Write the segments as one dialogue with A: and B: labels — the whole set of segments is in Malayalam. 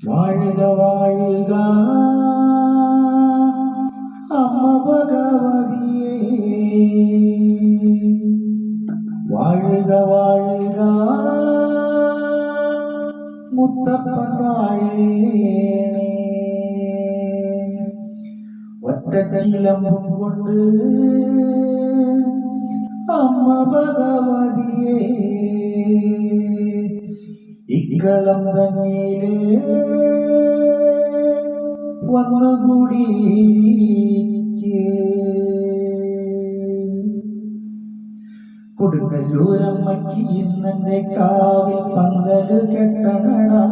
A: വാഴുക വാഴുക അമ്മ ഭഗവതിയേ, വാഴുക വാഴുക മുത്തപ്പൻ വാഴേണേ. ഒറ്റച്ചിലമ്പും കൊണ്ട് അമ്മ ഭഗവതിയേ, ഇക്കളം തന്നീലേ വന്നുകൂടിയിരിക്കേ. കൊടുങ്ങല്ലൂരമ്മയ്ക്ക് ഇന്നെന്റെ കാവിൽ പന്തല് കെട്ടണടാ.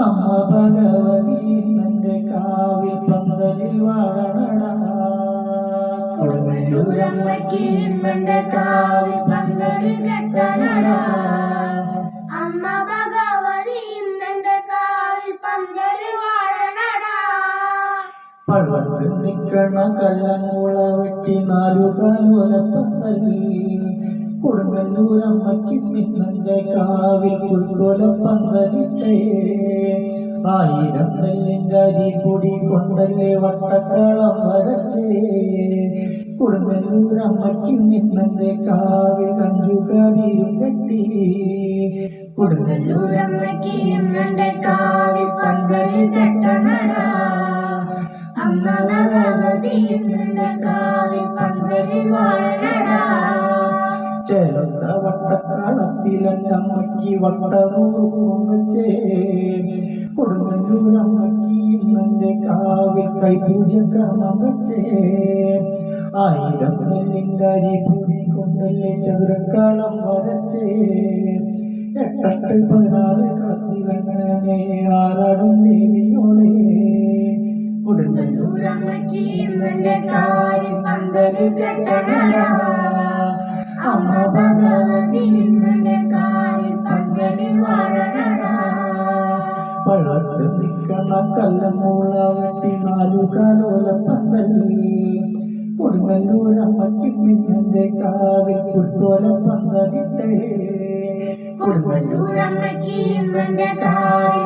A: അമ്മ ഭഗവതി ഇന്നെന്റെ കാവിൽ പന്തലിൽ വാഴണടാ.
B: കൊടുങ്ങല്ലൂരമ്മയ്ക്ക് ഇന്നെന്റെ കാവിൽ പന്തല് കെട്ടണടാ. അമ്മ ഭഗവതി ഇന്നെന്റെ കാവിൽ പന്തല് വാഴണടാ.
A: പള്ളത്ത് നിക്കണ കല്ലങ്ങുള വെട്ടി 4 കാലോലപ്പന്തല്ലി. കൊടുങ്ങല്ലൂരമ്മയ്ക്ക് ഇന്നെന്റെ കാവിൽ പുൽക്കോലപ്പന്തലിട്ടേ. 1000 നെല്ലിന്റെ അരിപ്പൊടി കൊണ്ടല്ലേ വട്ടക്കളം വരച്ചേ. കൊടുങ്ങല്ലൂരമ്മയ്ക്ക് ഇന്നെന്റെ കാവിൽ 5 കതിരും കെട്ടി.
B: കൊടുങ്ങല്ലൂരമ്മയ്ക്ക് ഇന്നെന്റെ കാവിൽ പന്തല് കെട്ടണടാ. അമ്മ ഭഗവതി ഇന്നെന്റെ കാവിൽ പന്തലിൽ വാഴണടാ.
A: ചേലത്ത വട്ടക്കളത്തിലെന്റെ അമ്മയ്ക്ക് വട്ടനൂറും വെച്ചേ. കൊടുങ്ങല്ലൂരമ്മയ്ക്ക് ഇന്നെന്റെ കാവിൽ കൈപൂജ കർമ്മം വെച്ചേ. 1000 നെല്ലിന്റെ അരിപ്പൊടി കൊണ്ടല്ലേ ചതുരക്കളം വരച്ചേ. 8 16 കളത്തിലങ്ങനെ ആറാടും ദേവിയോളെ.
B: കൊടുങ്ങല്ലൂരമ്മയ്ക്ക് ഇന്നെന്റെ കാവിൽ പന്തല് കെട്ടണടാ. അമ്മ ഭഗവതി ഇന്നെന്റെ കാവിൽ പന്തലിൽ വാഴണടാ.
A: പള്ളത്ത് നിക്കണ കല്ലമൂള വെട്ടി 4 കാലോലപ്പന്തല്ലി. കൊടുങ്ങല്ലൂരമ്മയ്ക്ക് ഇന്നെന്റെ കാവിൽ പുൽക്കോലപ്പന്തലിട്ടേ.
B: കൊടുങ്ങല്ലൂരമ്മയ്ക്ക് ഇന്നെന്റെ കാവിൽ